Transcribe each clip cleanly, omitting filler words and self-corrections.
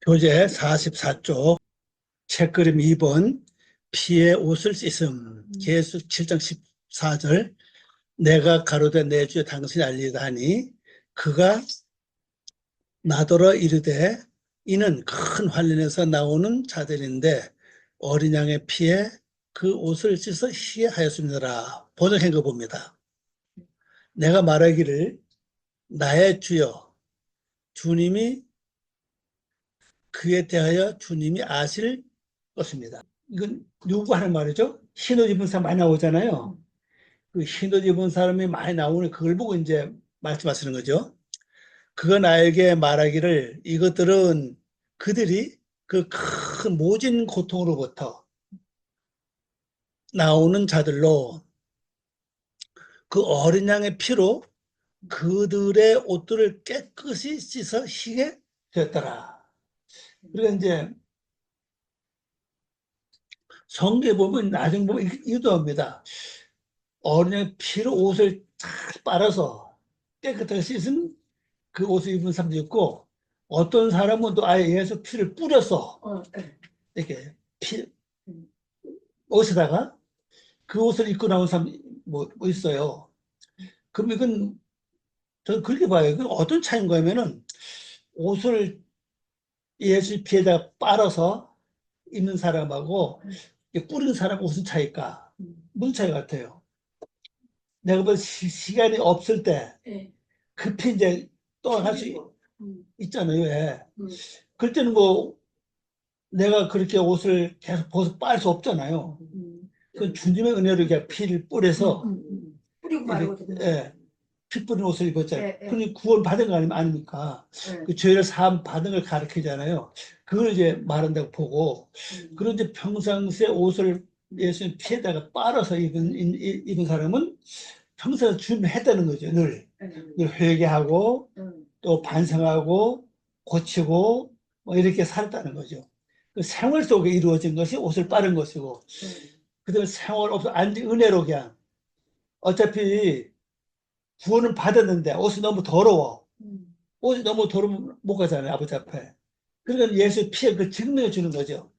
교재 44쪽 책그림 2번 피의 옷을 씻음 계수 7장 14절 내가 가로되 내 주여 당신이 알리다 하니 그가 나더러 이르되 이는 큰 환란에서 나오는 자들인데 어린 양의 피에 그 옷을 씻어 희게 하였습니다. 번역한 거 봅니다. 내가 말하기를 나의 주여 주님이 그에 대하여 주님이 아실 것입니다. 이건 누구 하는 말이죠? 흰옷 입은 사람 많이 나오잖아요. 그 흰옷 입은 사람이 많이 나오는 그걸 보고 이제 말씀하시는 거죠. 그가 나에게 말하기를 이것들은 그들이 그 큰 모진 고통으로부터 나오는 자들로 그 어린 양의 피로 그들의 옷들을 깨끗이 씻어 희게 되었더라. 그러니까 이제 성경에 보면 나중에 보면 이것도 합니다. 어린 양의 피로 옷을 잘 빨아서 깨끗하게 씻은 그 옷을 입은 사람도 있고 어떤 사람은 또 아예 예수 피를 뿌려서 이렇게 피 옷에다가 그 옷을 입고 나온 사람 뭐 있어요. 그럼 이건 저는 그렇게 봐요. 이건 어떤 차이인가 하면은 옷을 예수 피에다가 빨아서 입는 사람하고 뿌리는 사람 무슨 차이일까? 무슨 차이 같아요? 내가 뭐 시간이 없을 때 급히 이제 또 할 수 있잖아요. 왜? 그럴 때는 뭐 내가 그렇게 옷을 계속 벗어 빨 수 없잖아요. 그 주님의 은혜로 그냥 피를 뿌려서 뿌리고 말고 예, 피 뿌린 옷을 입었잖아요. 그러니 구원 받은 거 아닙니까? 그 죄를 사함 받은 걸 가르치잖아요. 그걸 이제 말한다고 보고 그런데 평상시에 옷을 예수님 피에다가 빨아서 입은 사람은 평소에 준비했다는 거죠. 늘 회개하고 또 반성하고 고치고 뭐 이렇게 살았다는 거죠. 그 생활 속에 이루어진 것이 옷을 빠른 것이고 그다음에 생활 없어 은혜로 그냥 어차피 구원은 받았는데 옷이 너무 더러워. 옷이 너무 더러우면 못 가잖아요. 아버지 앞에. 그러니까 예수 피해 그 증명해 주는 거죠.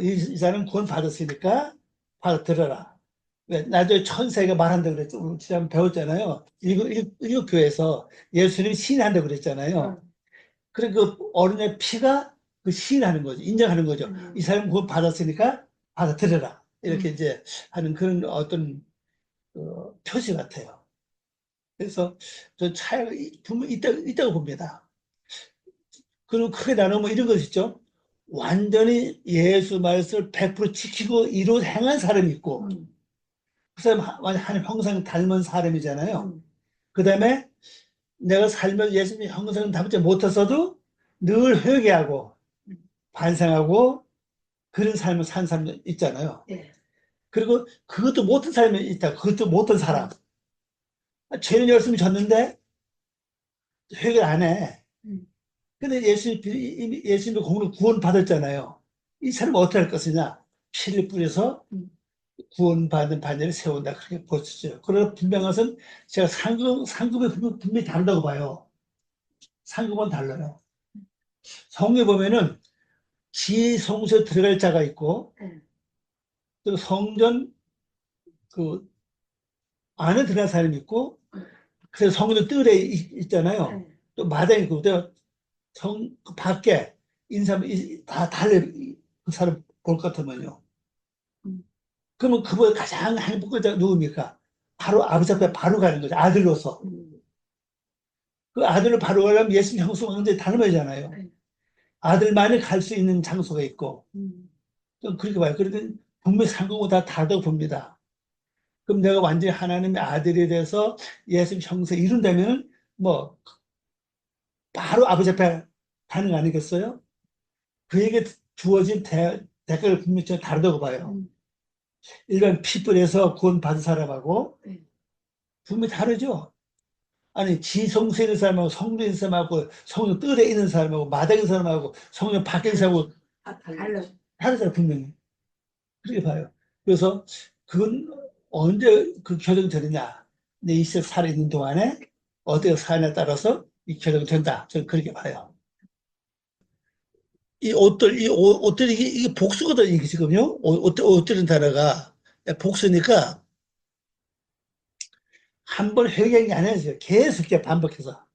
이 사람은 구원 받았으니까 받아들여라. 왜? 나중에 천사가 말한다고 그랬죠. 우리 지난번 배웠잖아요. 일곱 교회에서 예수님이 시인한다고 그랬잖아요. 그래 그 어른의 피가 그 시인하는 거죠. 인정하는 거죠. 이 사람은 구원 받았으니까 받아들여라. 이렇게 이제 하는 그런 어떤 표시 같아요. 그래서 저 차이가 분명히 있다고 봅니다. 그리고 크게 나누면 이런 것 있죠. 완전히 예수 말씀을 100% 지키고 이루 행한 사람이 있고 그 사람 하나님 형상 닮은 사람이잖아요. 그 다음에 내가 살면서 예수님 형상 닮지 못했어도 늘 회개하고 반성하고 그런 삶을 산 사람 있잖아요. 그리고 그것도 못한 사람이 있다. 그것도 못한 사람. 죄는 열심히 졌는데 회개를 안 해. 근데 예수님이 공로 구원 받았잖아요. 이 사람은 어떻게 할 것이냐? 피를 뿌려서 구원받은 반열을 세운다. 그렇게 보시죠. 그러나 분명한 것은 제가 상급이 분명히 다르다고 봐요. 상급은 달라요. 성경에 보면은 지성소에 들어갈 자가 있고, 또 성전 그 안에 들어갈 사람이 있고, 그래서 성전 뜰에 있잖아요. 또 마당에 있고, 그 밖에 인사하면 다 달래, 그 사람 볼 것 같으면요. 그러면 그보다 가장 행복한 자가 누굽니까? 바로 아버지 앞에 바로 가는 거죠. 아들로서. 그 아들을 바로 가려면 예수님 형성과 완전히 닮아야잖아요. 아들만이 갈 수 있는 장소가 있고. 좀 그렇게 봐요. 그러니까 분명히 상급은 다 다르다고 봅니다. 그럼 내가 완전히 하나님의 아들이 돼서 예수님 형성 이룬다면 뭐 바로 아버지 앞에 가는 거 아니겠어요? 그에게 주어진 대가를 분명히 다르다고 봐요. 일반 피뿔에서 구원 받은 사람하고 분명히 다르죠. 아니 지성소에 있는 사람하고 성전에 있는 사람하고 성전 뜰에 있는 사람하고 마당에 있는 사람하고 성전 밖에 있는 사람하고 다르잖아요. 분명히. 그렇게 봐요. 그래서 그건 언제 그 결정되느냐. 내 이 세상 살아있는 동안에 어떻게 사느냐에 따라서 이 결정된다. 저는 그렇게 봐요. 이 옷들이 이게 복수거든요, 이게 지금요. 옷들은 단어가 복수니까 한 번 회개하는 안 해요. 계속 이렇게 반복해서.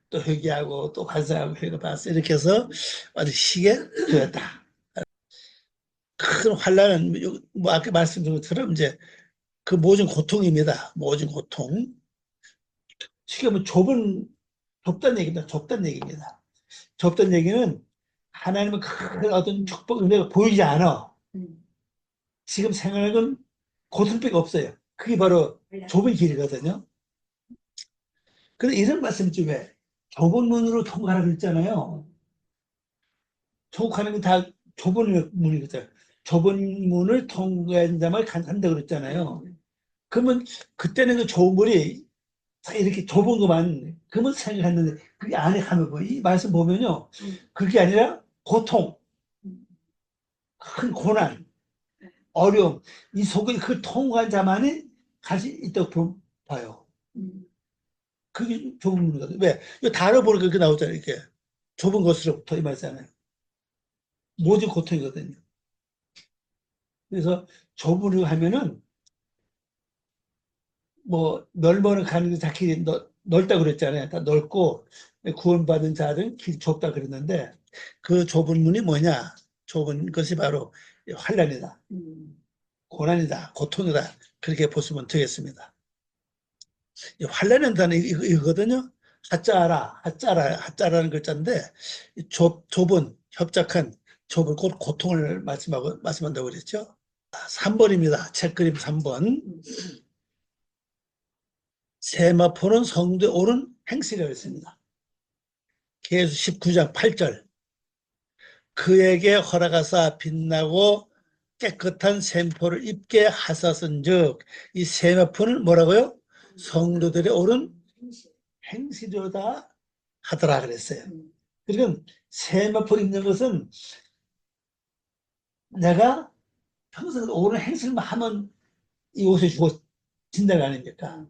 또 회개하고 또 반성하고 회개 반성 이렇게 해서 아주 시게 되었다. 큰 환란은 뭐 아까 말씀드린 것처럼 이제 그 모든 고통입니다. 모든 고통. 쉽게 말하면 좁단 얘기입니다. 좁단 얘기입니다. 좁단 얘기는 하나님은 큰 어떤 축복, 은혜가 보이지 않아. 지금 생각하는 건 고통밖에 없어요. 그게 바로 좁은 길이거든요. 근데 이런 말씀 중에 좁은 문으로 통과하라고 그랬잖아요. 통과하는 건 다 좁은 문이거든요. 좁은 문을 통과한 자만 한다고 그랬잖아요. 그러면 그때는 그 좁은 문이 이렇게 좁은 것만 그만 생각했는데 그게 안에 가면 뭐 이 말씀 보면요. 그게 아니라 고통, 큰 고난, 어려움 이 속에 그 통과한 자만이 갈 수 있다고 봐요. 그게 좁은 문이거든요. 왜? 이 단어 보니까 그렇게 나오잖아요. 이렇게 좁은 것으로부터 이 말이잖아요. 모든 고통이거든요. 그래서 좁은 문 하면은 뭐 넓어는 가는 게 자기 넓다고 그랬잖아요. 다 넓고 구원받은 자들은 길이 좁다 그랬는데 그 좁은 문이 뭐냐? 좁은 것이 바로 환란이다. 고난이다. 고통이다. 그렇게 보시면 되겠습니다. 환란이라는 이거거든요. 하자라는 글자인데 좁은 협착한 좁은 고통을 말씀한다고 그랬죠. 3번입니다. 책 그림 3번. 세마포는 성도에 옳은 행실이라고 했습니다. 계수 19장 8절. 그에게 허락하사 빛나고 깨끗한 세마포를 입게 하사선즉 이 세마포는 뭐라고요? 성도들의 옳은 행실이로다 하더라 그랬어요. 그러니까 세마포 입는 것은 내가 평생 옳은 행실만 하면 이 옷에 주어진다는 거 아닙니까?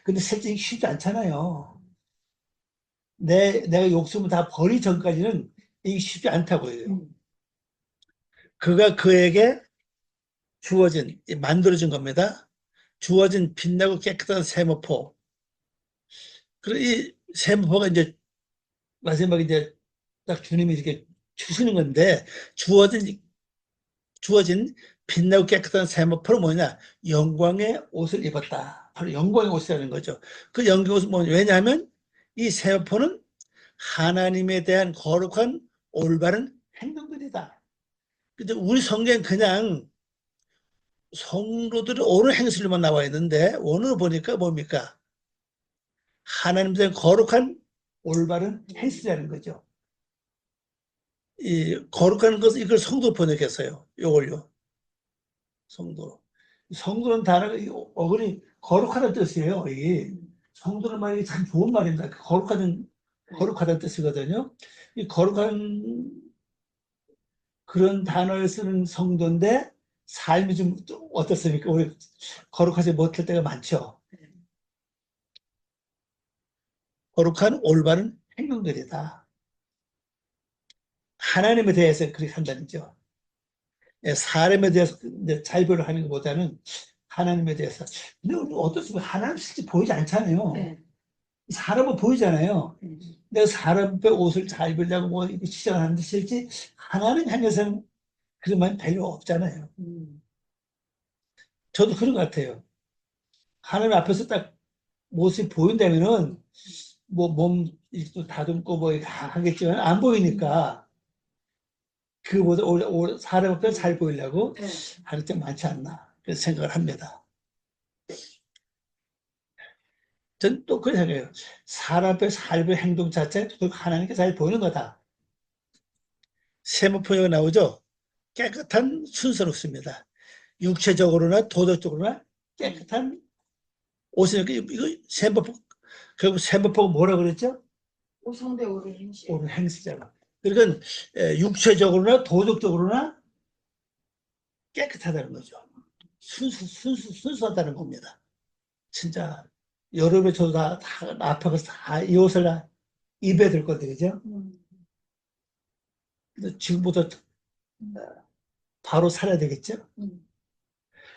근데 실제 쉽지 않잖아요. 내가 욕심을 다 버리기 전까지는 이게 쉽지 않다고 해요. 그가 그에게 만들어진 겁니다. 주어진 빛나고 깨끗한 세마포. 그리고 이 세마포가 이제 마지막에 이제 딱 주님이 이렇게 주시는 건데 주어진 빛나고 깨끗한 세마포는 뭐냐? 영광의 옷을 입었다. 바로 영광의 옷이라는 거죠. 그 영광의 옷은 뭐냐? 왜냐하면 이 세마포는 하나님에 대한 거룩한 올바른 행동들이다. 근데 우리 성경은 그냥 성도들의 옳은 행실로만 나와 있는데 오늘 보니까 뭡니까? 하나님에 대한 거룩한 올바른 행실이라는 거죠. 이 거룩한 것은 이걸 성도 번역했어요. 요걸요. 성도. 성도는 단어가 어근이 거룩하다는 뜻이에요. 이 성도는 말이 참 좋은 말입니다. 거룩하다는 뜻이거든요. 이 거룩한 그런 단어를 쓰는 성도인데 삶이 좀 어떻습니까? 우리 거룩하지 못할 때가 많죠. 거룩한 올바른 행동들이다. 하나님에 대해서 그렇게 한다는 거죠. 사람에 대해서 차별을 하는 것보다는 하나님에 대해서. 근데 우리 어떻습니까? 하나님 실제 보이지 않잖아요. 네. 사람은 보이잖아요. 내가 사람 앞에 옷을 잘 입으려고 뭐 시작을 하는데 실제 하나님 향해서는 그런 말 별로 없잖아요. 저도 그런 것 같아요. 하나님 앞에서 딱 모습이 보인다면은 뭐 몸 다듬고 뭐 다 하겠지만 안 보이니까 그보다 사람 앞에 잘 보이려고 하는 게 많지 않나 그래서 생각을 합니다. 전 또 그런 생각해요. 사람 앞에 삶의 행동 자체가 하나님께 잘 보이는 거다. 세모포가 나오죠. 깨끗한 순서롭습니다. 육체적으로나 도덕적으로나 깨끗한 옷을 이거 세모포 결국 세모포가 뭐라 그랬죠? 오성대 옳은 행실. 옳은 행실이잖아. 그러니까 육체적으로나 도덕적으로나 깨끗하다는 거죠. 순수하다는 겁니다. 진짜 여름에 저도 다 앞에 가서 다 이 옷을 다 입어야 될 건데, 그죠? 근데 지금부터 바로 살아야 되겠죠?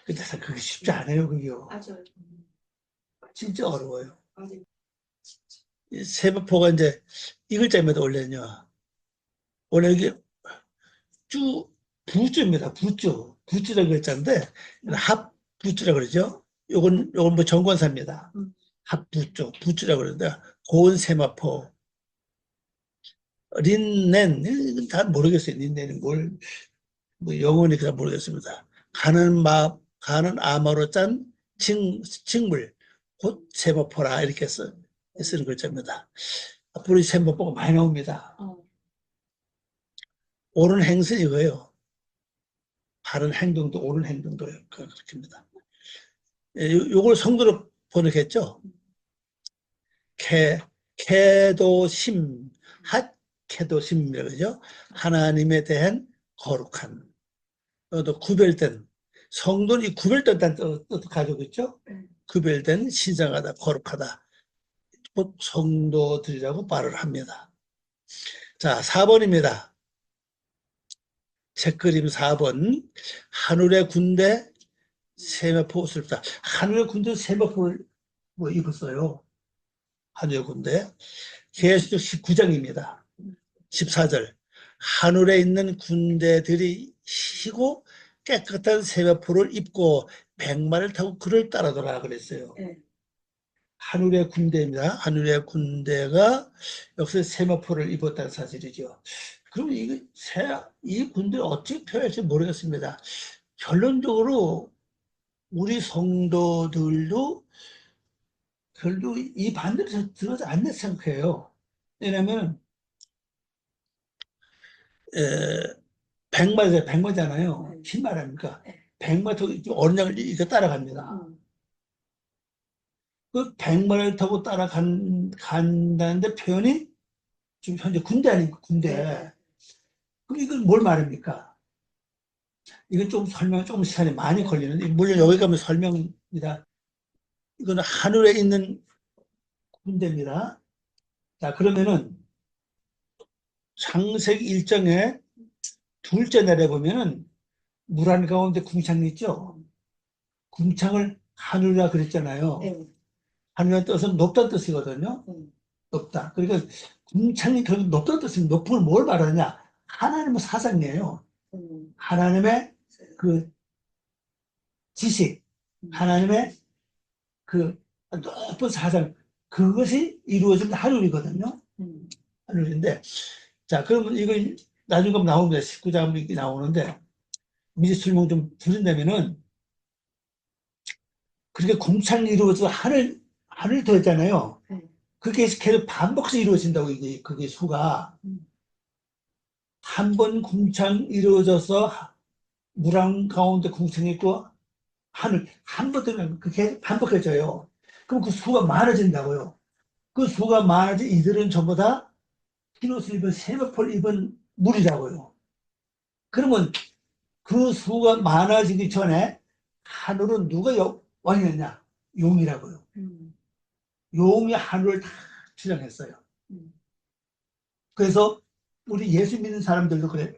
근데 그게 쉽지 않아요, 그게요. 맞아요. 진짜 어려워요. 맞아요. 이 세마포가 이제 이 글자입니다, 원래는요. 원래 이게 부주입니다, 부주. 부주라는 글자인데, 합부주라 그러죠. 요건 뭐 정관사입니다. 합부주, 부주라 그러는데, 고운 세마포. 린넨, 이건 잘 모르겠어요. 린넨이 뭐 영어니 잘 모르겠습니다. 가는 아마로 짠 칭물, 곧 세마포라, 이렇게 쓰는 글자입니다. 앞으로 이 세마포가 많이 나옵니다. 옳은 행세 이거예요. 바른 행동도 옳은 행동도요. 그렇게입니다. 요걸 성도로 번역했죠. 캐도심, 핫캐도심이라고 그러죠. 하나님에 대한 거룩한, 또 구별된, 성도는 이 구별된다는 뜻을 가지고 있죠. 구별된, 신성하다, 거룩하다. 곧 성도들이라고 말을 합니다. 자, 4번입니다. 책그림 4번. 하늘의 군대 세마포 옷을 입다. 하늘의 군대 세마포를 뭐 입었어요. 하늘의 군대. 계시록 19장입니다. 14절. 하늘에 있는 군대들이 희고 깨끗한 세마포를 입고 백마를 타고 그를 따르더라 그랬어요. 하늘의 군대입니다. 하늘의 군대가 역시 세마포를 입었다는 사실이죠. 그럼 이 군대를 어떻게 표현할지 모르겠습니다. 결론적으로 우리 성도들도 별로 이 반대로 들어가지 않는 생각해요. 왜냐면 백마잖아요. 긴 말합니까? 백마 타고 어느 장을 이렇게 따라갑니다. 그 백마를 타고 간다는데 표현이 지금 현재 군대 아닙니까? 군대. 그럼 이건 뭘 말합니까? 이건 좀 설명, 좀 시간이 많이 걸리는데, 물론 여기 가면 설명입니다. 이거는 하늘에 있는 군대입니다. 자, 그러면은 창세기 1장에 둘째 날에 보면은 물 한가운데 궁창이 있죠? 궁창을 하늘이라 그랬잖아요. 하늘이라는 뜻은 높다는 뜻이거든요. 높다. 그러니까 궁창이 결국 높다는 뜻은 높은 걸 뭘 말하느냐? 하나님의 사상이에요. 하나님의 그 지식, 하나님의 그 높은 사상, 그것이 이루어진 하늘이거든요. 하늘인데, 자, 그러면 이걸 나중에 나옵니다. 19장 이렇게 나오는데, 미리 설명 좀 드린다면은, 그렇게 공창이 이루어져서 하늘 더했잖아요. 그게 계속 반복해서 이루어진다고, 그게 수가. 한 번 궁창 이루어져서 물 한가운데 궁창이 있고, 한 번 들면 그게 반복해져요. 그럼 그 수가 많아진다고요. 그 수가 많아지 이들은 전부 다 흰옷을 입은 세마포를 입은 물이라고요. 그러면 그 수가 많아지기 전에 하늘은 누가 왕이었냐? 용이라고요. 용이 하늘을 다 주장했어요. 그래서 우리 예수 믿는 사람들도 그래요.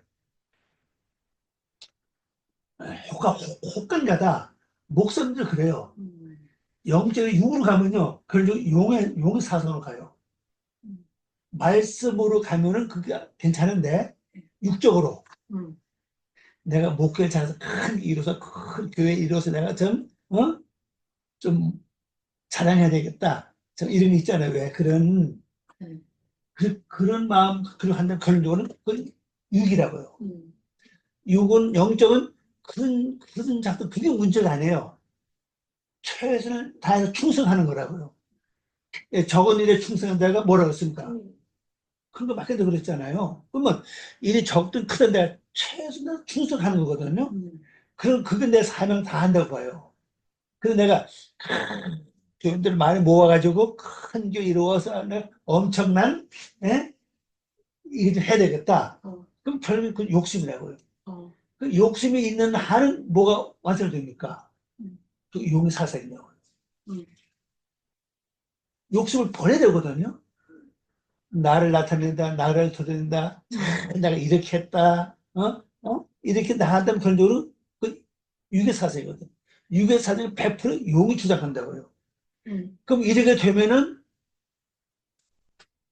혹간가다. 목사님들 그래요. 영적인 육으로 가면요. 그래도 용의 사선으로 가요. 말씀으로 가면은 그게 괜찮은데, 육적으로. 내가 목회를 잘해서 큰 이루어서, 큰 교회 이루어서 내가 좀 자랑해야 되겠다. 좀 이런 게 있잖아요. 왜 그런 마음, 그런 한다는 그런 거는 그 육이라고요. 육은, 영적은 그런 작도 그게 문제가 아니에요. 최선을 다해서 충성하는 거라고요. 적은 일에 충성한 데가 뭐라고 했습니까? 그런 거 맞게도 그랬잖아요. 그러면 일이 적든 크든 내가 최선을 충성하는 거거든요. 그럼 그건 내 사명 다 한다고 봐요. 그래서 내가 교인들 많이 모아가지고 큰 교 이루어서 엄청난 일을 해야 되겠다. 그럼 결국 그 욕심이라고요. 그 욕심이 있는 한은 뭐가 완성됩니까? 그 용의 사상이냐고요. 욕심을 버려야 되거든요. 나를 나타낸다, 나를 드러낸다, 내가 이렇게 했다, 이렇게 나한다면 그런 쪽으로 그 유괴사상이거든. 유괴사상이 100% 용이 주장한다고요. 그럼 이렇게 되면은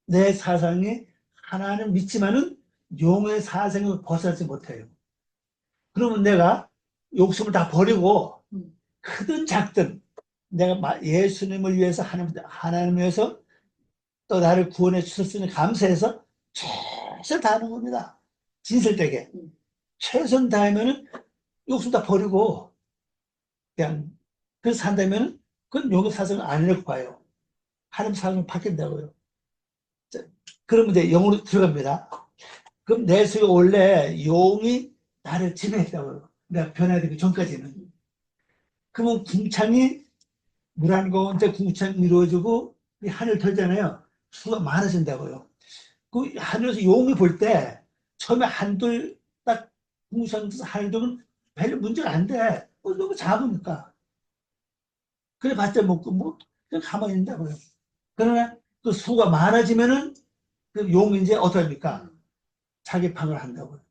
내 사상이 하나는 믿지만은 용의 사상을 벗어나지 못해요. 그러면 내가 욕심을 다 버리고 크든 작든 내가 예수님을 위해서 하나님을 위해서 또 나를 구원해 주셨으니 감사해서 최선 다하는 겁니다. 진실되게. 최선 다하면은 욕심 다 버리고 그냥 그래서 산다면은 그건 용의 사상은 아니라고 봐요. 하나님 사상을 바뀐다고요. 자, 그러면 이제 영으로 들어갑니다. 그럼 내 속에 원래 용이 나를 지배했다고요. 내가 변화되기 전까지는. 그러면 궁창이 물 한 가운데 궁창이 이루어지고 이 하늘 털잖아요. 수가 많아진다고요. 그 하늘에서 용이 볼 때 처음에 한둘 딱 궁창에서 하늘들은 별로 문제가 안 돼. 너무 작으니까. 그래 봤자 뭐 그냥 가만히 있는다고요. 그러나 그 수가 많아지면은 그 용이 이제 어떻게 합니까? 자기 방을 한다고요.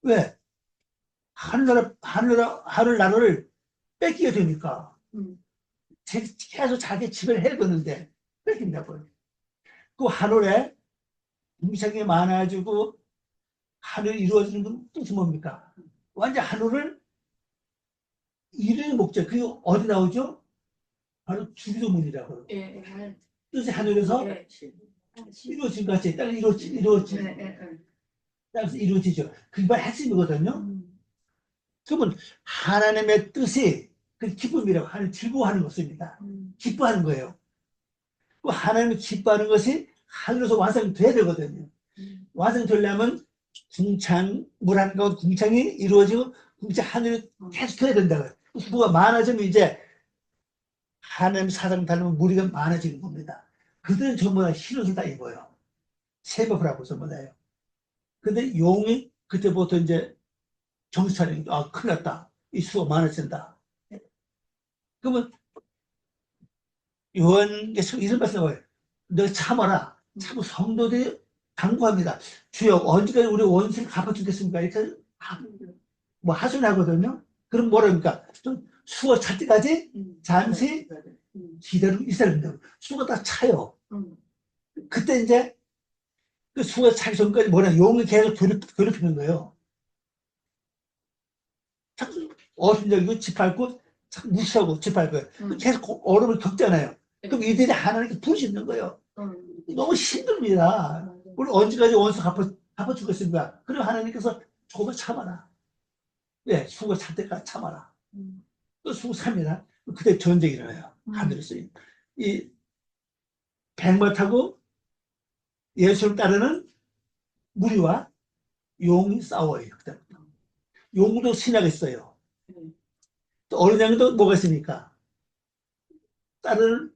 왜? 하늘나라를 뺏기게 되니까. 계속 자기 집을 해야 되는데 뺏긴다고요. 그 하늘에 궁창이 많아지고 하늘이 이루어지는 건 뜻이 뭡니까? 완전 하늘을 이루는 목적. 그게 어디 나오죠? 바로 주기도문이라고요. 뜻이 하늘에서 이루어진 것 같이 땅에서 땅에서 이루어지죠. 그게 바로 핵심이거든요. 그러면 하나님의 뜻이 그 기쁨이라고 하는 즐거워하는 것입니다. 기뻐하는 거예요. 그 하나님이 기뻐하는 것이 하늘에서 완성돼야 되거든요. 완성되려면 궁창, 물 한 가운데 궁창이 이루어지고 궁창 하늘이 계속해야 된다고요. 수가 많아지면 이제 하나님 사상 닮으면 무리가 많아지는 겁니다. 그들은 전부 다 흰 옷을 다 입어요. 세법을 하고 전부 다요. 근데 용이 그때부터 이제 정신 차리니까 아 큰일 났다. 이 수가 많아진다. 그러면 요한께서 이런 말씀을 너 참아라. 참 성도들이 당부합니다. 주여 언제까지 우리 원수를 갚아주겠습니까? 이렇게 뭐 하소연하거든요. 그럼 뭐랍니까? 좀 수가 찰 때까지 잠시 기다리고 있어야 된다고. 수가 다 차요. 그때 이제 그 수가 차기 전까지 뭐냐 용이 계속 괴롭히는 거예요. 어른적이고 짓밟고 무시하고 짓밟고요. 계속 얼음을 겪잖아요. 그럼 이들이 하나님께 부르짖는 거예요. 너무 힘듭니다. 우리 언제까지 원수 갚아주겠습니까? 그럼 하나님께서 조금만 참아라. 예, 수가 찰 때까지 참아라. 또 수가 삽니다. 그때 전쟁이 일어나요. 하늘에서. 이 백마 타고 예수를 따르는 무리와 용이 싸워요. 그때부터. 용도 신학이 있어요. 또 어린 양도 뭐가 있습니까? 따르는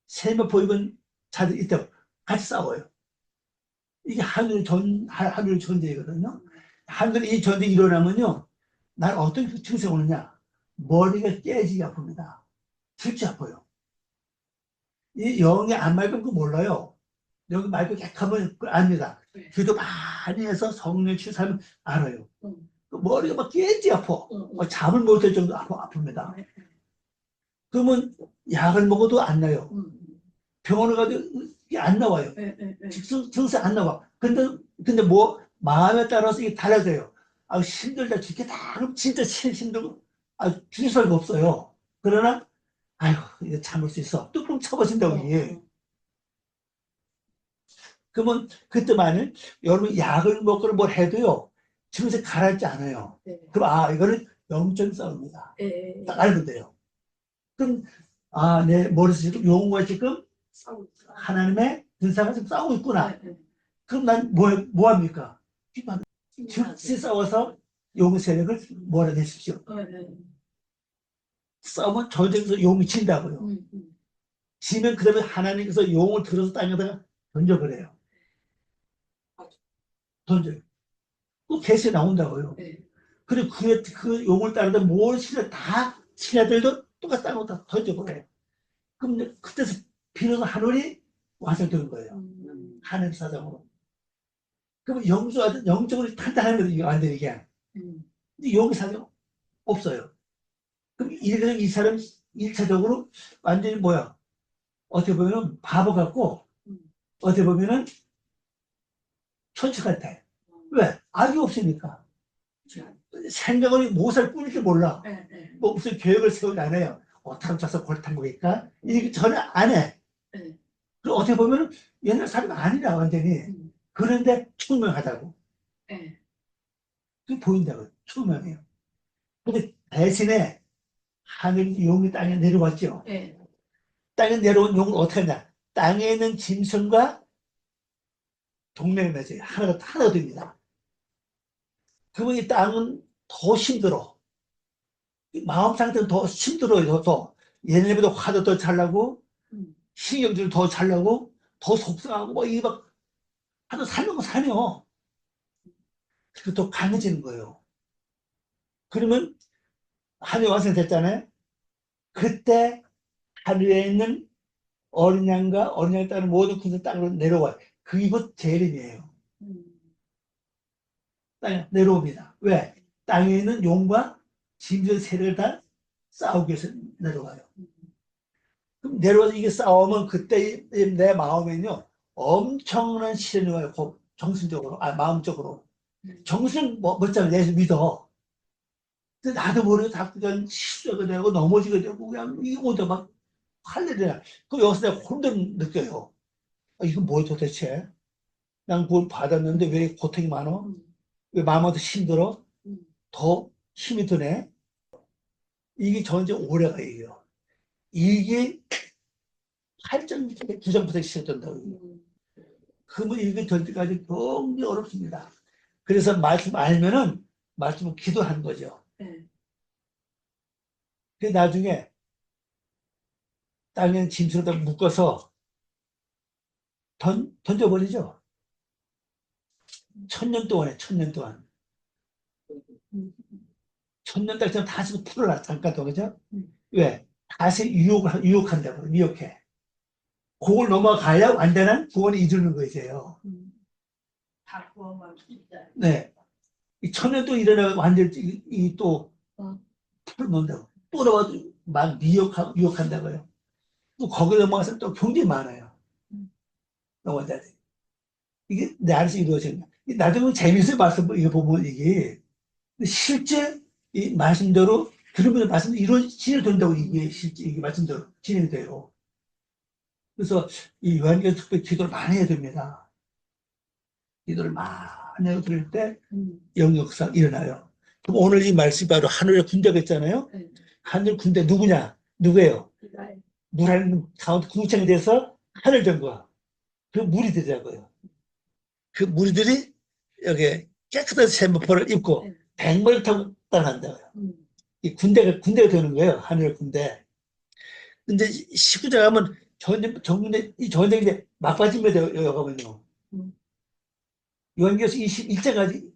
세마포 입은 자들 이때 같이 싸워요. 이게 하늘 전쟁이거든요. 하늘 이 전쟁이 일어나면요. 날 어떤 증세가 오느냐. 머리가 깨지기 아픕니다. 진짜 아파요. 이 영이 안 맑으면 그거 몰라요. 영이 맑고 깨끗하면 그걸 압니다. 기도 많이 해서 성령 취사하면 알아요. 머리가 막 깨지 아파. 잠을 못 잘 정도 아픕니다. 그러면 약을 먹어도 안 나요. 병원을 가도 이게 안 나와요. 증세 안 나와. 근데 뭐 마음에 따라서 이게 달라져요. 아 힘들다 죽겠다. 그럼 진짜 힘들고 죽을 수가 없어요. 그러나 아유 이거 참을 수 있어. 또 그럼 참아진다고 이게. 그러면 그때만은 여러분 약을 먹거나 뭘 해도요. 증세 가라앉지 않아요. 그럼 이거는 영적 싸움이다. 딱 알면 돼요. 그럼 내 머릿속에 용과 지금 하나님의 군사가 지금 싸우고 있구나. 그럼 난 뭐 합니까? 즉시 싸워서 용의 세력을 몰아내십시오. 싸우면 전쟁에서 용이 진다고요. 지면 그다음에 하나님께서 용을 들어서 땅에다가 던져버려요. 던져요. 또 계시에 나온다고요. 그리고 그 용을 따르던 모든 신하들도 똑같이 땅에다 던져버려요. 그럼 그때서 비로소 하늘이 완성되는 거예요. 하나님 사정으로. 그러면 영적으로 탄탄하면 이게 안 돼, 이게. 근데 영의 사정 없어요. 그럼 이 사람 1차적으로 완전히 뭐야? 어떻게 보면 바보 같고, 어떻게 보면은 천치 같아. 왜? 악이 없으니까. 생각을 못할 뿐이지 몰라. 뭐 무슨 계획을 세우지 않아요. 어탕 짜서 골탕 먹일까? 이게 전혀 안 해. 그리고 어떻게 보면 옛날 사람 아니라 완전히. 그런데 투명하다고. 그게 보인다고요. 투명해요. 근데 대신에 하늘 용이 땅에 내려왔죠. 땅에 내려온 용은 어떻게 하냐? 땅에 있는 짐승과 동맹을 맺어요. 하나가 됩니다. 그러면 이 땅은 더 힘들어. 마음 상태는 더 힘들어요. 더. 얘네보다 화도 더 잘 나고, 신경질도 더 잘 나고, 더 속상하고, 뭐, 이게 막, 하도 살면 거 사며. 그리고 더 강해지는 거예요. 그러면, 하늘이 완성됐잖아요. 그때, 하늘에 있는 어린 양과 어린 양을 따른 모든 군대 땅으로 내려와요. 그게 곧 재림이에요. 땅에 내려옵니다. 왜? 땅에 있는 용과 짐승 세력을 다 싸우기 위해서 내려와요. 그럼 내려와서 이게 싸우면 그때 내 마음에는요, 엄청난 시련이 와요. 정신적으로, 마음적으로. 정신은 멋쩍게 내서 믿어. 근데 나도 모르게 자꾸 그냥 실수가 되고 넘어지게 되고 그냥 이게 오다 막 할래야. 그럼 여기서 내가 혼돈 느껴요. 이건 뭐야 도대체? 난 그걸 받았는데 왜 고통이 많아? 왜 마음한테 힘들어? 더 힘이 드네? 이게 전제 오래가 이게요. 이게 8점, 9점부터 시작된다고. 그러면 이게 될 때까지 굉장히 어렵습니다. 그래서 말씀 알면은 말씀을 기도하는 거죠. 그 나중에 땅에 짐승에다 묶어서 던져버리죠. 1000년 동안에 1000년 동안. 1000년 동안 다시 풀어라 잠깐 더 그죠? 왜? 다시 유혹한다고 미혹해. 그걸 넘어가야 완전한 구원이 이루는 거죠. 다 구원만 진짜. 네. 이 1000년 동안 일어나 완전히 또 풀어놓는다고. 또 나와서 막 유혹한다고요. 또 거기에 넘어가서 또 굉장히 많아요. 넘어가야 돼. 이게 내 안에서 이루어지는 거야. 나중에 재밌어요. 말씀, 이거 보면 이게. 실제 이 말씀대로, 들으면 말씀대로 진행된다고 이게 실제, 이게 말씀대로 진행이 돼요. 그래서 이 요한계시록 특별히 기도를 많이 해야 됩니다. 기도를 많이 하고 그럴 때 영역상 일어나요. 그럼 오늘 이 말씀이 바로 하늘의 군대가 있잖아요. 하늘 군대 누구예요? 물 안에 가운데 궁창이 돼서 하늘 정거야. 그 물이 되자고요. 그 무리들이 여기 깨끗한 세마포를 입고 백마를 타고 따라간다고요. 이 군대가 되는 거예요. 하늘 군대. 근데 19장 하면 이 전쟁이 막바지입니다. 여기 가면요. 요한계시록 21장까지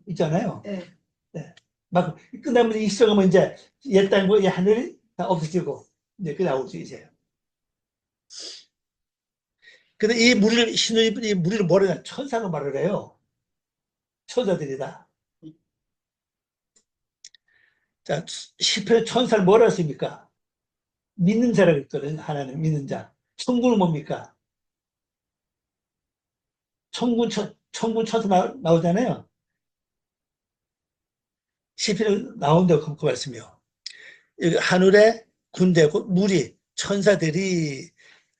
있잖아요. 네. 막 끝나면 20장 하면 이제 옛 땅과 이 하늘이 다 없어지고 이제 그 나오죠 이제. 근데 이 무리를 뭐라 해요? 천사가 말을 해요. 천사들이다. 자, 시편 천사를 뭐라 했습니까? 믿는 자라고 했거든요. 하나님 믿는 자. 천군은 뭡니까? 천군 천사 나오잖아요. 시편에 나온다고 그 말씀이요. 여기 하늘의 군대, 곧 무리, 천사들이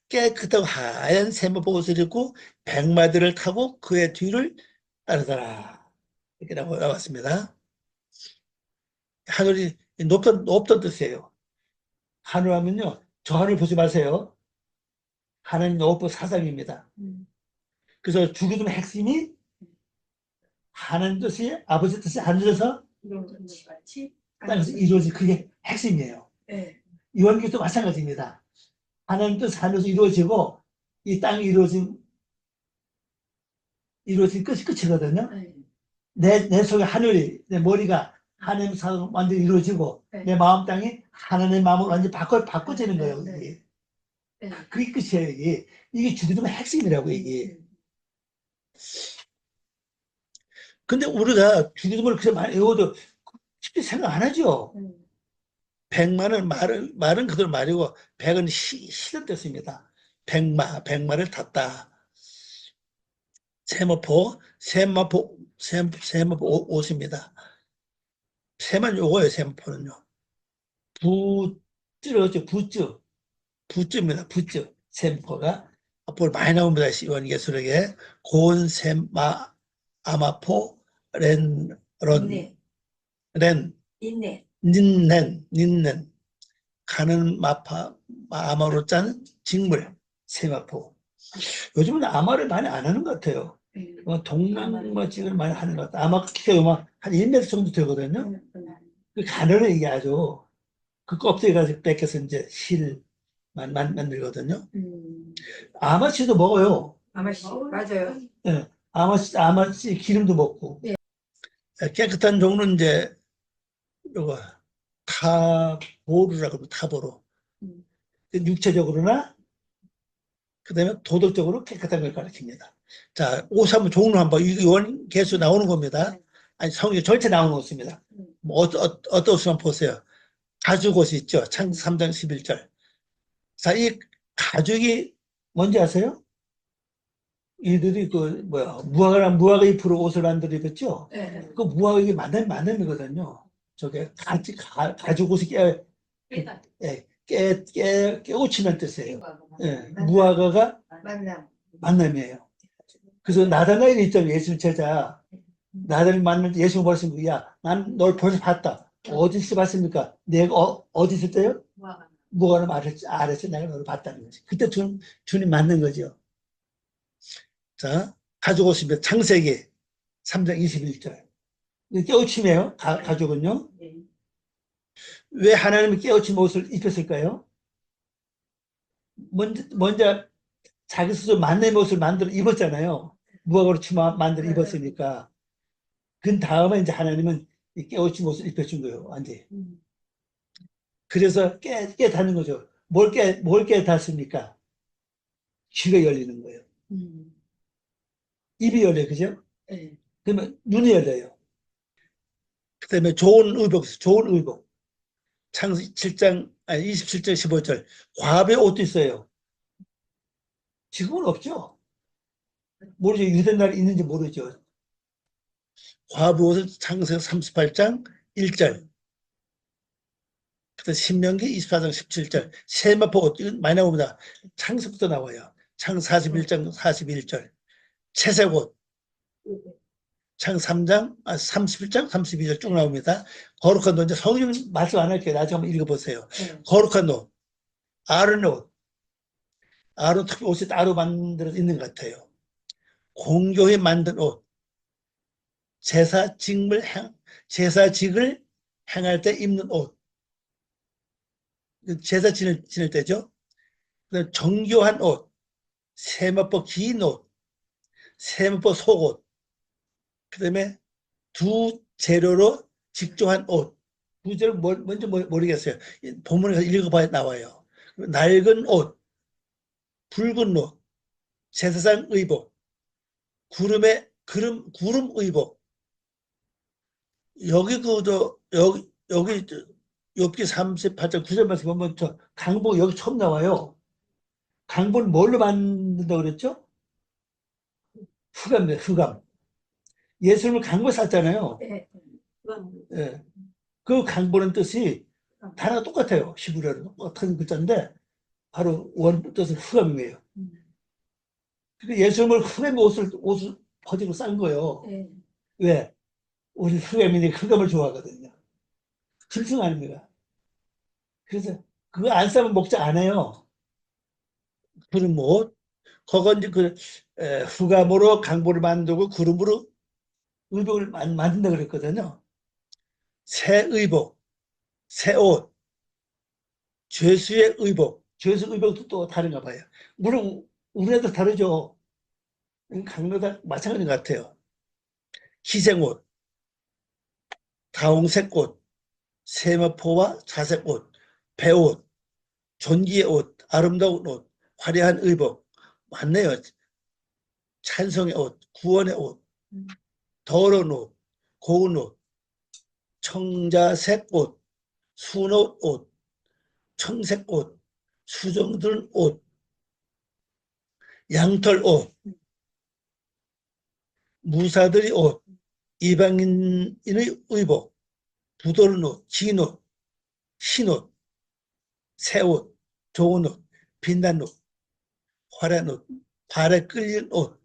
깨끗하고 하얀 세마포 옷을 입고 백마들을 타고 그의 뒤를 따르더라. 이렇게 나왔습니다. 하늘이 높던 뜻이에요. 하늘 하면요. 저 하늘 보지 마세요. 하나님 높은 사상입니다. 그래서 주기도의 핵심이 하나님 뜻이 아버지 뜻이 하늘에서 땅에서 이루어진 그게 핵심이에요. 요한계시도 마찬가지입니다. 하나님 뜻 하늘에서 이루어지고 이 땅이 이루어진 끝이 끝이거든요. 내 속에 하늘이 내 머리가 하나님 사랑 완전히 이루어지고 내 마음 땅이 하나님의 마음을 완전히 바꿔지는 거예요. 그게 끝이에요. 이게 주기도의 핵심이라고 이게. 근데 우리가 주기도문을 그렇게 많이 외워도 쉽게 생각 안 하죠. 백마는 말은 그대로 말이고 백은 시를 뜻입니다. 백마를 탔다. 세마포 옷입니다. 세만 요거예요. 세마포는요. 부쯔죠. 부쯔입니다. 부쯔. 세마포가 앞으로 많이 나옵니다. 시원예술에게 고은 세마 아마포 렌런 렌 닌넨 가는 아마로 짠 직물 세마포. 요즘은 아마를 많이 안 하는 것 같아요. 동남아식을 많이 하는 것 같아요. 아마 키가 한 1m 정도 되거든요. 그 가늘은 이게 아주 그 껍데기 가지고 뺏겨서 이제 실만 만들거든요. 아마씨도 먹어요. 아마씨 맞아요. 예, 아마씨 기름도 먹고. 네. 깨끗한 종류는 이제 요거 타보루라고 합니다. 타보루. 육체적으로나 그다음에 도덕적으로 깨끗한 걸 가르칩니다. 자, 옷 한번 종류 한번 이원 개수 나오는 겁니다. 아니 성경 전체 나오는 옷입니다. 뭐 어떤 옷만 보세요. 가죽 옷이 있죠. 창세기 3장 11절. 자, 이 가죽이 뭔지 아세요? 이들이 무화과 잎으로 옷을 만들어 입었죠. 그 무화과 잎이 만남이거든요. 저게 가죽 옷이 깨우치는 뜻이에요. 무화과가 만남이에요. 그래서 나다나엘이 있잖아요. 예수 제자. 나다나엘 만날 때 예수가 말씀하신 야, 난 널 벌써 봤다. 어디서 봤습니까? 내가 어디 있을 때요? 무화과는 아래서 내가 너를 봤다는 거지. 그때 주님 만난 거죠. 자, 가죽 옷입니다. 창세기 3장 21절. 깨우침이에요. 가죽은요. 왜 하나님이 깨우침 옷을 입혔을까요? 먼저 자기 스스로 만남의 옷을 만들어 입었잖아요. 무화과로 치마 만들어 입었으니까. 그 다음에 이제 하나님은 이 깨우침 옷을 입혀준 거예요. 완전히. 그래서 깨닫는 거죠. 뭘 깨닫습니까? 귀가 열리는 거예요. 입이 열려요. 그죠? 그러면 눈이 열려요. 그 다음에 좋은 의복. 창세기 7장, 27절, 15절. 과부의 옷도 있어요. 지금은 없죠. 모르죠. 유대날에 있는지 모르죠. 과부 옷을 창세기 38장 1절. 그다음 신명기 24장 17절. 세마포 옷, 이건 많이 나옵니다. 창세부터 나와요. 창 41장 41절. 채색 옷. 창 3장, 31장 32절 쭉 나옵니다. 거룩한 옷, 이제 성경 말씀 안 할게요. 나중에 한번 읽어보세요. 거룩한 옷, 아론 옷. 아론 특히 옷이 따로 만들어 있는 것 같아요. 공교에 만든 옷. 제사직을 행할 때 입는 옷. 제사 지낼 때죠. 그다음 정교한 옷. 세마포 긴 옷. 세마포 속옷. 그 다음에 두 재료로 직조한 옷. 두 재료 뭔지 모르겠어요. 본문에서 읽어봐야 나와요. 낡은 옷, 붉은 옷, 제사장 의복, 구름 의복. 여기 욥기 38장 9절 말씀 보면 강복 여기 처음 나와요. 강복은 뭘로 만든다고 그랬죠? 흑암입니다. 흑암. 예수님을 강보 샀잖아요. 예. 그 강보는 뜻이 단어가 똑같아요. 히브리어로 똑같은 글자인데 바로 원 뜻은 흑암이에요. 그러니까 예수님을 흑암의 옷을 퍼지고 싼 거예요. 왜? 우리 흑암인이 흑암을 좋아하거든요. 짐승 아닙니까? 그래서 그거 안 싸면 목자 안 해요. 구름 옷. 그건 이제 흑암으로 강보를 만들고 구름으로 의복을 만든다 그랬거든요. 새 의복, 새 옷, 죄수의 의복. 죄수 의복도 또 다른가 봐요. 물론 우리나라도 다르죠. 강로다 마찬가지인 것 같아요. 희생옷, 다홍색 옷, 세마포와 자색 옷, 배옷, 존귀의 옷, 아름다운 옷, 화려한 의복. 많네요. 찬송의 옷, 구원의 옷, 음. 더러운 옷, 고운 옷, 청자색 옷, 순옷 옷, 청색 옷, 수정들 옷, 양털 옷, 무사들의 옷, 이방인의 의복, 부드러운 옷, 진 옷, 흰옷, 새 옷, 좋은 옷, 빛난 옷, 화려한 옷, 발에 끌린 옷,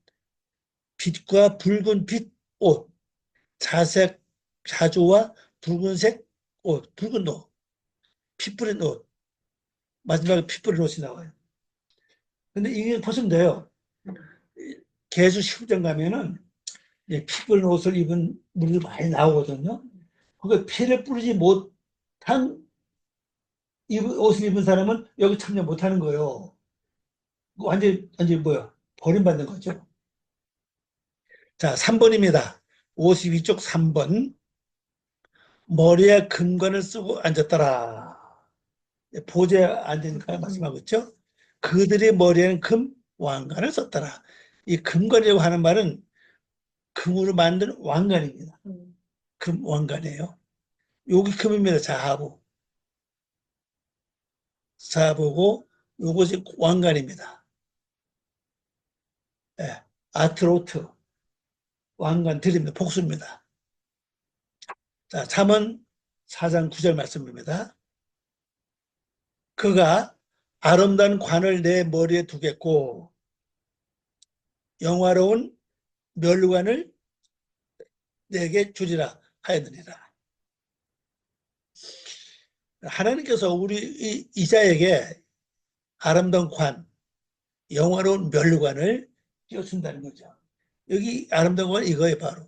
빛과 붉은 빛 옷, 자색, 자주와 붉은색 옷, 붉은 옷, 피 뿌린 옷, 마지막에 피 뿌린 옷이 나와요. 근데 이게 보시면 돼요. 계수 10장 가면은 피 뿌린 옷을 입은 무리들 많이 나오거든요. 그 피를 뿌리지 못한 옷을 입은 사람은 여기 참여 못하는 거예요. 완전히 뭐야? 버림받는 거죠. 자, 3번입니다. 52쪽 3번. 머리에 금관을 쓰고 앉았더라. 보좌에 앉으니까 말씀하고 있죠. 그들의 머리에는 금 왕관을 썼더라. 이 금관이라고 하는 말은 금으로 만든 왕관입니다. 금 왕관이에요. 여기 금입니다. 자하보고 요것이 왕관입니다. 예, 아트로트 왕관 드립니다. 복수입니다. 자, 잠언 4장 9절 말씀입니다. 그가 아름다운 관을 내 머리에 두겠고 영화로운 멸관을 내게 주리라 하였느니라. 하나님께서 우리 이자에게 아름다운 관, 영화로운 멸관을 띄워준다는 거죠. 여기 아름다운 관 이거에 바로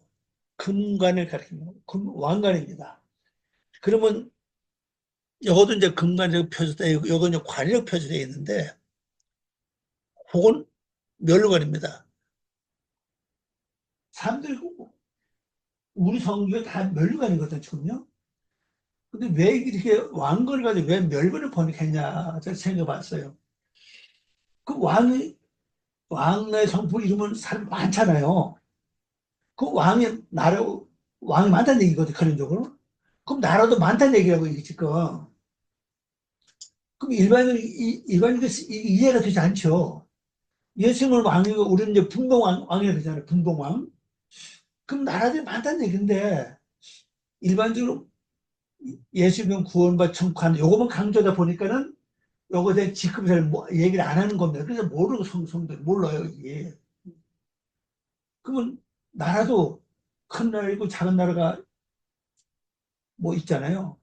금관을 가리킵니다. 금왕관입니다. 그러면 이것도 이제 금관이라고 표시되어 있고 이건 이제 관이라고 표시되어 있는데 그건 멸관입니다. 사람들이 우리 성경에 다 멸관이거든요, 지금요. 근데 왜 이렇게 왕건을 가지고 왜 멸관을 번역했냐 제가 생각해봤어요. 그 왕의 성품 이름은 사람 많잖아요. 그 왕이 많다는 얘기거든, 그런적으로. 그럼 나라도 많다는 얘기라고, 이게 지금. 그럼 일반인이 이해가 되지 않죠. 예수님은 왕이고, 우리는 이제 분봉왕이라고 그러잖아요, 분봉왕. 그럼 나라들이 많다는 얘기인데, 일반적으로 예수님 구원과 청관, 요거만 강조하다 보니까는 요거에 대해 지금 잘 얘기를 안 하는 겁니다. 그래서 모르고 성도들 몰라요, 이게. 그러면 나라도 큰 나라이고 작은 나라가 뭐 있잖아요.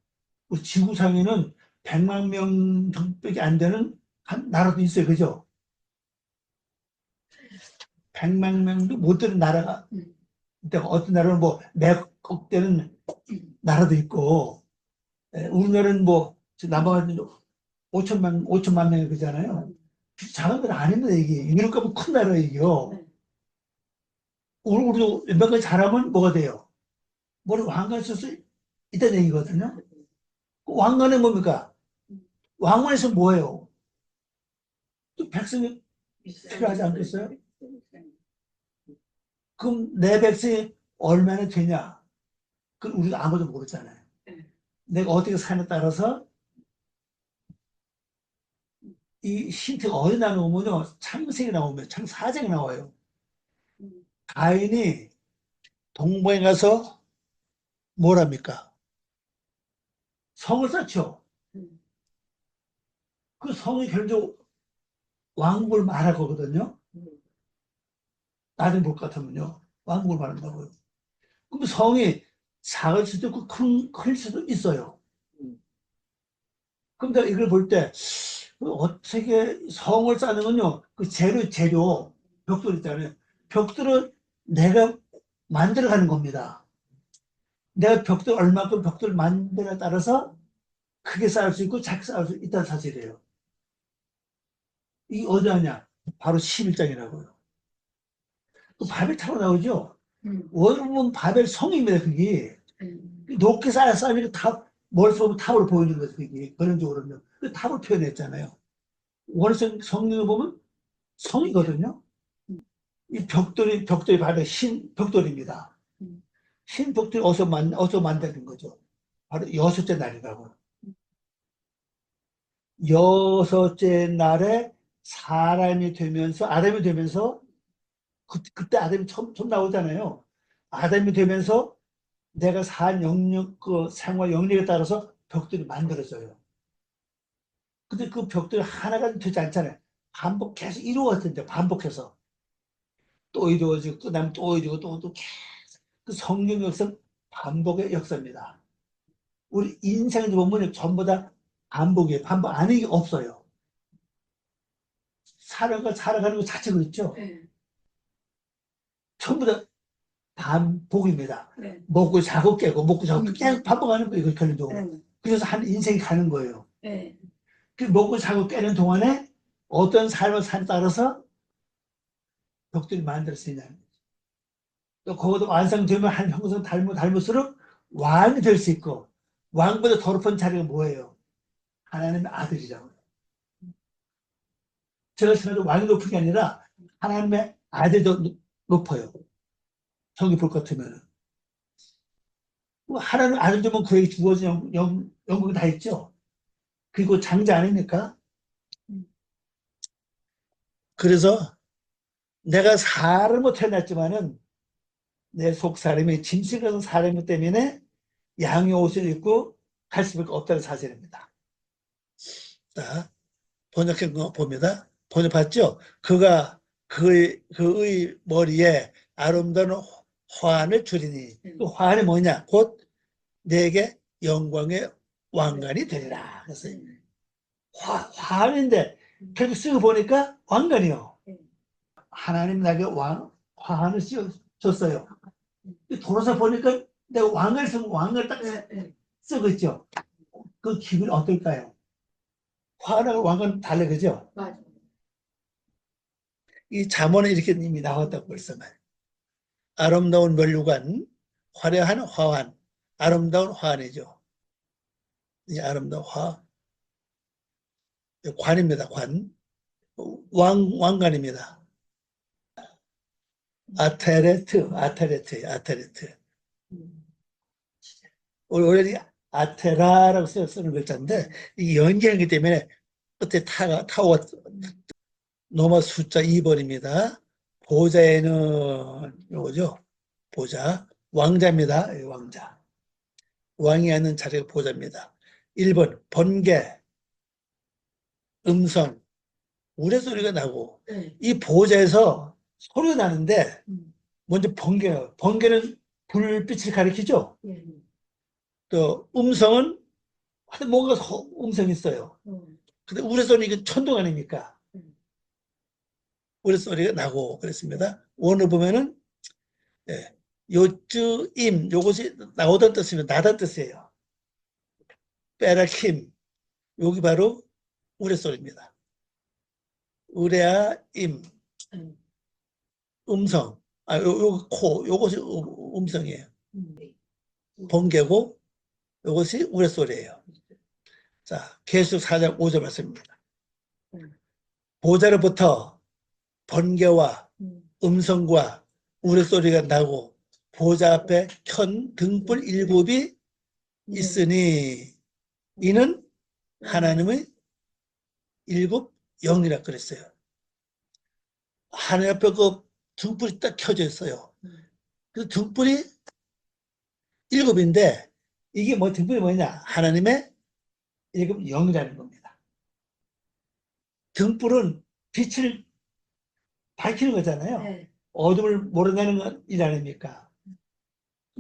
지구상에는 100만 명 정도밖에 안 되는 한 나라도 있어요. 그죠? 100만 명도 못 되는 나라가 있다고. 어떤 나라는 뭐 몇억 되는 나라도 있고, 우리나라는 뭐 남아가지고 5천만 명이 그잖아요. 작은 나라 아닙니다. 이게 유럽 가면 큰 나라예요. 우리도 몇 가지 잘하면 뭐가 돼요? 머리 왕관 쓸 수 있다는 얘기거든요. 그 왕관은 뭡니까? 왕관에서 뭐예요? 또 백성이 필요하지 않겠어요? 그럼 내 백성이 얼마나 되냐? 그건 우리가 아무도 모르잖아요. 내가 어떻게 사느냐에 따라서 이 힌트가 어디 나오면요. 창세기 나오면 창사장이 나와요. 가인이 동방에 가서 뭘 합니까? 성을 쌓죠. 그 성이 결국 왕국을 말할 거거든요. 나중에 볼 것 같으면요. 왕국을 말한다고요. 그럼 성이 작을 수도 있고 클 수도 있어요. 그럼 내가 이걸 볼 때 어떻게 성을 쌓는군요. 그 재료, 벽돌 있잖아요. 벽돌은 내가 만들어가는 겁니다. 내가 얼마큼 벽돌을 만드냐에 따라서 크게 쌓을 수 있고 작게 쌓을 수 있다는 사실이에요. 이게 어디 하냐? 바로 11장이라고요. 그 바벨 타워 나오죠? 원문 바벨 성입니다, 그게. 높게 쌓으니까 멀리서 보면 탑으로 보이는 거죠, 그게. 그런적으로는. 그 탑을 표현했잖아요. 원래 성경을 보면 성이거든요. 이 벽돌이 바로 흰 벽돌입니다. 흰 벽돌이 어디서 만드는 거죠? 바로 여섯째 날이라고. 여섯째 날에 아담이 되면서, 그때 아담이 처음 나오잖아요. 아담이 되면서 내가 산 영역, 그 생활 영역에 따라서 벽돌이 만들어져요. 근데 그 벽돌이 하나가 되지 않잖아요. 계속 이루어졌는데, 반복해서. 또 이루어지고, 그 다음에 또 이루어지고, 또 계속. 그 성경 역사는 반복의 역사입니다. 우리 인생을 보면 전부 다 반복이에요. 반복 아닌 게 없어요. 살아가는 것 자체가 있죠. 네. 전부 다 반복입니다. 네. 먹고 자고 깨고, 먹고 자고 계속 반복하는 거예요. 그렇게 하는 동안. 네. 그래서 한 인생이 가는 거예요. 네. 그 먹고 자고 깨는 동안에 어떤 삶을 산 따라서 벽돌이 만들어지냐는 거죠. 또 거기도 완성되면 한 형성 닮을수록 왕이 될 수 있고, 왕보다 더 높은 자리가 뭐예요? 하나님의 아들이라고요. 제가 생각해도 왕이 높은 게 아니라 하나님의 아들도 높아요. 성경 볼 것 같으면. 하나님 아들 되면 그에게 주어진 영광이 다 있죠. 그리고 장자 아닙니까? 그래서 내가 사람으로 태어났지만은 내 속 사람이 짐승 같은 사람이기 때문에 양의 옷을 입고 갈 수밖에 없다는 사실입니다. 자, 번역한 거 봅니다. 번역 봤죠? 그의 머리에 아름다운 화환을 주리니, 그 화환이 뭐냐? 곧 내게 영광의 왕관이 되리라. 그래서 화환인데 결국 쓰고 보니까 왕관이요. 하나님 나에게 화환을 씌워줬어요. 돌아서 보니까 내가 왕관을 쓰고 왕관을 딱 쓰고 있죠. 그 기분이 어떨까요? 화환하고 왕관 달라, 그죠? 맞아. 이 잠언에 이렇게 이미 나왔다고 벌써 말. 아름다운 면류관, 화려한 화환, 아름다운 화환이죠. 이 아름다운 관입니다. 관. 왕관입니다. 아테레트. 원래 아테라라고 쓰는 글자인데, 이게 연결이기 때문에 끝에 타워, 노마 숫자 2번입니다. 보좌에는 요거죠. 보좌. 왕자입니다. 왕자. 왕이 앉는 자리가 보좌입니다. 1번, 번개, 음성, 우레소리가 나고, 이 보좌에서 소리가 나는데, 먼저 번개예요. 번개는 불빛을 가리키죠. 또 음성은 뭔가 음성이 있어요. 근데 우레소리 이건 천둥 아닙니까? 우레소리가 나고 그랬습니다. 원어 보면은 요쯤임 요것이 나오던 뜻이면 나단 뜻이에요. 빼라킴 여기 바로 우레소리입니다. 우레아임 음성 요것이 음성이에요. 번개고 요것이 우레소리예요. 자, 계속 4장 5절 말씀입니다. 보좌로부터 번개와 음성과 우레소리가 나고 보좌 앞에 켠 등불 7이 있으니 이는 하나님의 7 영이라 그랬어요. 하나님 앞에 그 등불이 딱 켜져 있어요. 그 등불이 7인데 이게 등불이 뭐냐? 하나님의 7 영이라는 겁니다. 등불은 빛을 밝히는 거잖아요. 네. 어둠을 몰아내는 건 일 아닙니까?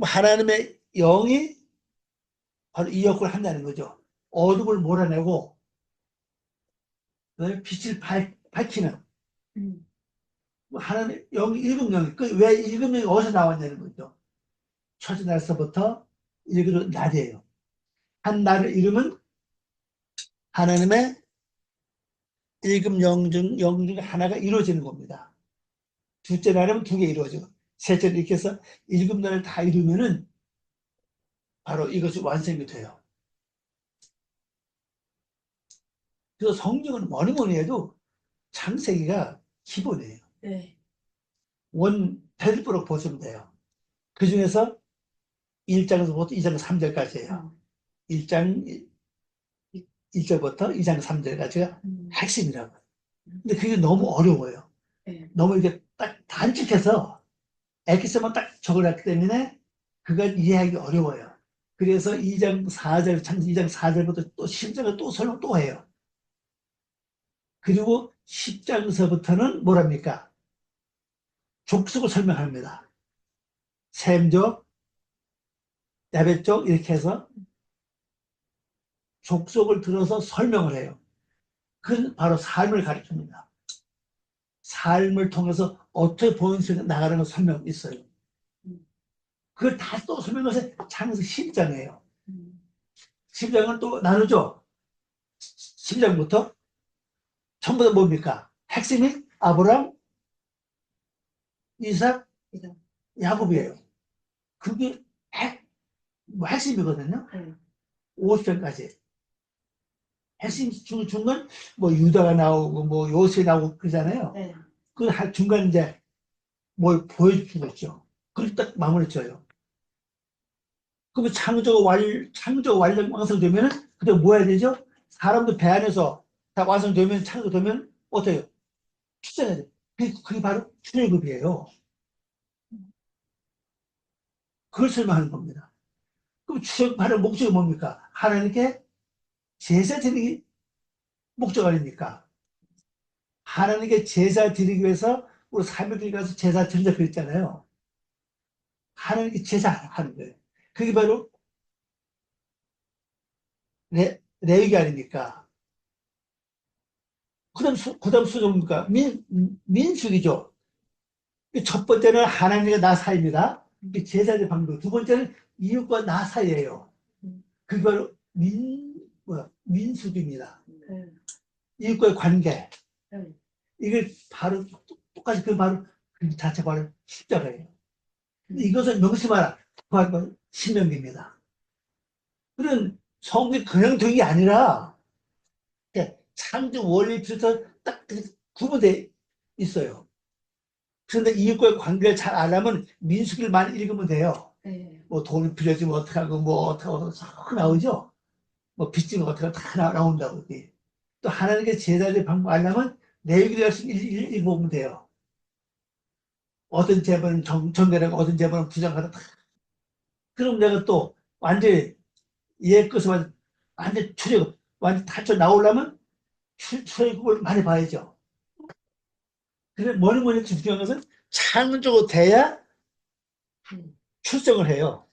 하나님의 영이 바로 이 역할을 한다는 거죠. 어둠을 몰아내고 빛을 밝히는 하나님 영이 7 영이 왜 7 영이 어디서 나왔냐는 거죠. 첫째 날서부터 7 날이에요. 한 날을 이루면 하나님의 7 영 중 하나가 이루어지는 겁니다. 둘째 날이면 2개 이루어지고 셋째 이렇게 해서 7 날을 다 이루면은 바로 이것이 완성이 돼요. 그래서 성경은 뭐니 해도 창세기가 기본이에요. 네. 원 테두리로 보시면 돼요. 그 중에서 1장에서부터 2장 3절까지예요. 1장 1절부터 2장 3절까지가 핵심이라고. 근데 그게 너무 어려워요. 너무 이게 딱 단축해서 엑기스만 딱 적어놨기 때문에 그걸 이해하기 어려워요. 그래서 2장 4절, 2장 4절부터 또 10장을 또 설명 또 해요. 그리고 10장서부터는 뭐랍니까? 족속을 설명합니다. 셈족, 야벳족 이렇게 해서 족속을 들어서 설명을 해요. 그건 바로 삶을 가리킵니다. 삶을 통해서 어떻게 보여서 나가는 걸 설명 있어요. 그걸 다 또 설명해서 창세기 10장이에요. 10장을 또 나누죠. 10장부터 전부 다 뭡니까? 핵심이 아브람, 이삭, 야곱이에요. 그게 핵심이거든요. 50장까지. 핵심 중간 뭐 유다가 나오고 뭐 요셉이 나오고 그러잖아요. 그 중간 이제 뭘 보여주고 있죠. 그걸 딱 마무리 쳐요. 그러면 창조가 완성되면은 그때 뭐 해야 되죠? 사람도 배 안에서 다 완성되면 창조되면 어때요? 출생해야 돼. 그게 바로 출애굽이에요. 그걸 설명하는 겁니다. 그럼 출애굽하는 목적이 뭡니까? 하나님께 제사 드리기 목적 아닙니까? 하나님께 제사 드리기 위해서 우리 삶을 가서 제사 드린다 그랬잖아요. 하나님께 제사하는 거예요. 그게 바로 레위기 아닙니까? 그다음 수종입니까? 민수기죠. 첫 번째는 하나님과 나 사이입니다. 제사의 방법. 두 번째는 이웃과 나 사이예요. 그게 바로 민수기입니다. 이웃과의 관계. 이게 바로 똑같이 바로 그 자체가 바로 십자가예요. 이것을 명심하라. 바로 신명기입니다. 그런 성경이 그냥 된 게 아니라 창조 원리부터 딱 구분돼 있어요. 그런데 이웃과의 관계를 잘 알려면 민수기를 많이 읽으면 돼요. 뭐 돈이 빌려주면 어떡하고 뭐 어떡하고 싹 나오죠. 뭐 빚지면 어떡하고 다 나온다고. 또 하나님께 제사의 방법 알려면 레위기를 열심히 읽어보면 돼요. 어떤 재벌은 정결하고 어떤 재벌은 부정하다. 그럼 내가 또 완전히 옛 것을 완전 출애굽 완전 닫혀 나오려면 출애굽을 많이 봐야죠. 그래 뭐니 중요한 것은 창조가 돼야 출생을 해요.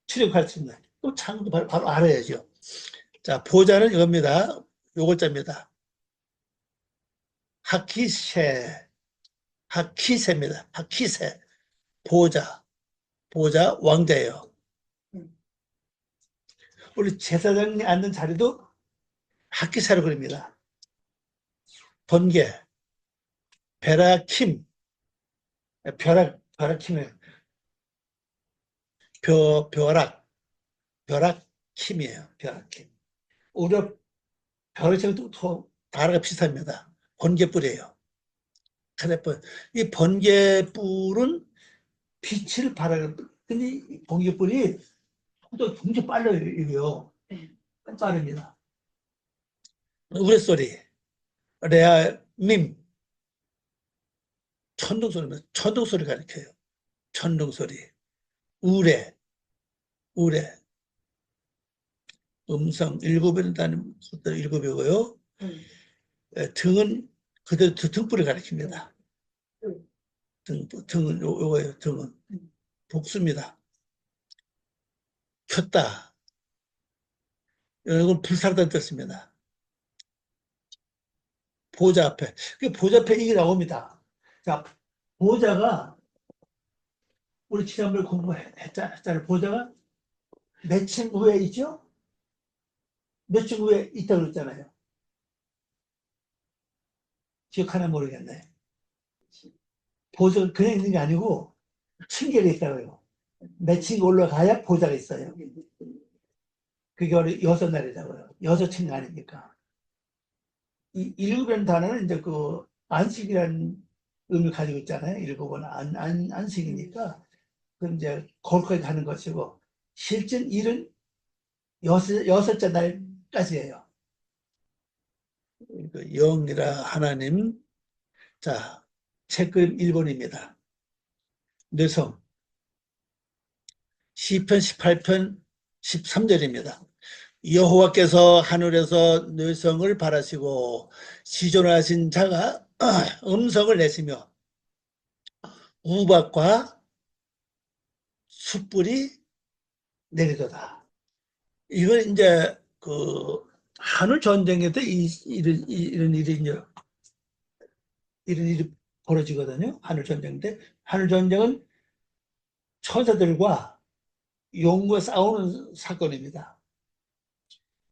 출애굽할 수 있는. 또 창조 바로 알아야죠. 자, 보자는 이겁니다. 요걸자입니다. 하키세입니다. 하키세. 보자 왕자예요. 우리 제사장이 앉는 자리도 하키세로 그립니다. 번개, 베라킴, 벼락킴이에요. 벼락킴이에요. 벼락킴. 우리가 벼락킴은 또 다르가 비슷합니다. 번개불이에요. 이 번개불은 빛을 발하는, 근데 이 번개불이 또 굉장히 빨라요, 이게요. 빠릅니다. 우레소리, 레아밈, 천둥소리입니다. 천둥소리 가리켜요. 천둥소리. 우레, 음성, 일곱에는 다는 것들 일곱이고요. 등은 그대로 등불을 가리킵니다. 등은 요거예요, 등은. 복수입니다. 켰다. 이건 불살다는 뜻입니다. 보좌 앞에. 보좌 앞에 이게 나옵니다. 자, 보좌가, 우리 지난번에 공부했잖아요. 보좌가 몇 층 위에 있죠? 몇 층 위에 있다고 그랬잖아요. 기억하나 모르겠네. 보좌가 그냥 있는 게 아니고 층계가 있다고요. 몇 층 올라가야 보좌가 있어요. 그게 바로 6날이라고요. 6층 아닙니까? 이 일곱이라는 단어는 이제 그 안식이라는 의미를 가지고 있잖아요. 일곱은 안식이니까. 그럼 이제 거기까지 가는 것이고, 실제 일은 여섯째 날까지예요. 그 영이라 하나님. 자, 책임 1번입니다. 뇌성. 시편 18편 13절입니다. 여호와께서 하늘에서 뇌성을 바라시고 시존하신 자가 음성을 내시며 우박과 숯불이 내리도다. 이건 이제 그 한일 전쟁에 때 이런 일이 이제 이런 일이 벌어지거든요. 한일 전쟁 때. 한일 전쟁은 천사들과 용과 싸우는 사건입니다.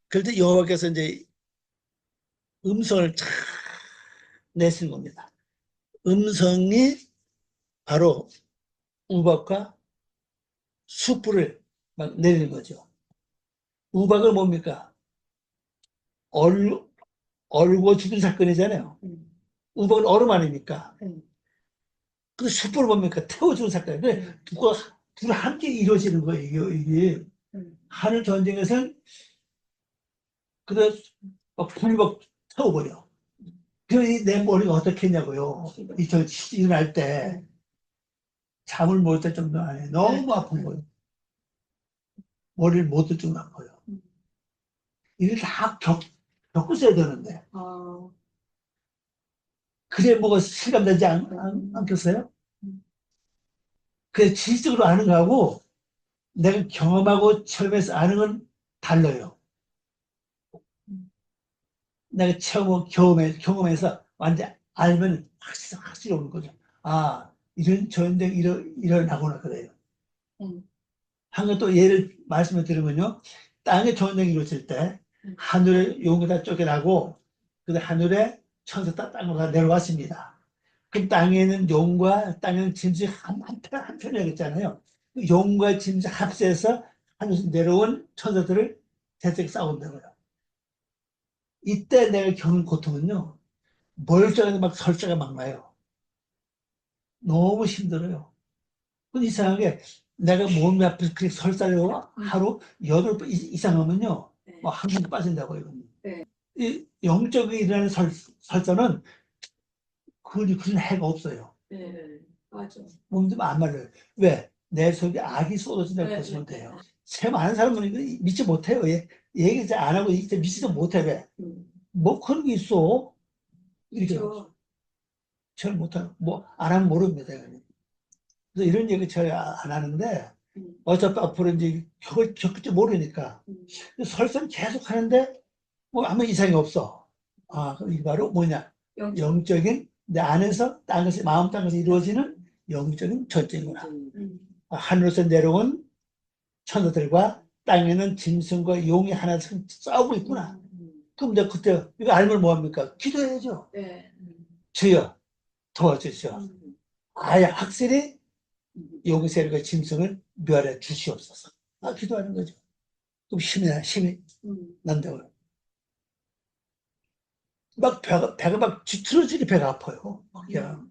그럴 때 여호와께서 이제 음성을 쫙 내신 겁니다. 음성이 바로 우박과 숯불을 막 내리는 거죠. 우박은 뭡니까? 얼고 죽은 사건이잖아요. 우박은 얼음 아닙니까? 그 숯불은 뭡니까? 태워 죽은 사건이에요. 둘 함께 이루어지는 거예요. 이게 하늘 전쟁에서는 그래 불막 태워버려. 그러니 내 머리가 어떻게 했냐고요. 저 일어날 때 잠을 못 잘 정도 안에 너무 아픈 거예요. 머리를 못 들 정도 아파요. 이걸 다 겪으셔야 되는데. 그래 뭐가 실감되지 않겠어요? 그래 지식적으로 아는 거하고 내가 경험하고 체험해서 아는 건 달라요. 내가 경험해서 완전 알면 확실히 오는 거죠. 아, 이런 전쟁 일어나구나 그래요. 한 번 또 예를 말씀을 드리면요. 땅에 전쟁이 이루어질 때 하늘에 용이 다 쫓겨나고 그 하늘에 천사 다 땅으로 다 내려왔습니다. 그 땅에는 용과 땅에는 짐승이 한 편이었잖아요. 용과 짐승 합세해서 하늘에서 내려온 천사들을 대적 싸운다고요. 이때 내가 겪는 고통은요. 멀쩡한데 막 설사가 막 나요. 너무 힘들어요. 근데 이상하게 내가 몸이 아파서 그렇게 설사를 하루 8번 이상 하면요. 뭐 한숨 빠진다고 이거는. 이 영적인 일어나는 설사는 그런 해가 없어요. 맞아. 몸도 안 말려요. 왜? 내 속에 악이 쏟아진다고 보시면 돼요. 체 많은 사람은 이거 믿지 못해요. 얘기 잘 안 하고 이제 믿지도 못해. 왜? 뭐 그런 게 있어. 이렇게 잘 못하고 뭐 안 하면 모릅니다. 그래서 이런 얘기 잘 안 하는데 어차피 앞으로 이제 겪을지 모르니까 설사는 계속 하는데 뭐 아무 이상이 없어. 아, 그럼 이게 바로 뭐냐? 영적인 내 안에서 땅에서 마음 땅에서 이루어지는 영적인 전쟁이구나. 하늘에서 내려온 천사들과 땅에는 짐승과 용이 하나 싸우고 있구나. 그럼 내가 그때 이거 알면 뭐합니까? 기도해야죠. 주여 도와주시오. 아예 확실히 용이 세력과 짐승을 멸해 주시옵소서. 아, 기도하는 거죠. 그럼 힘이 난다고요. 막 배가 막 뒤틀어지게 배가 아파요. 그냥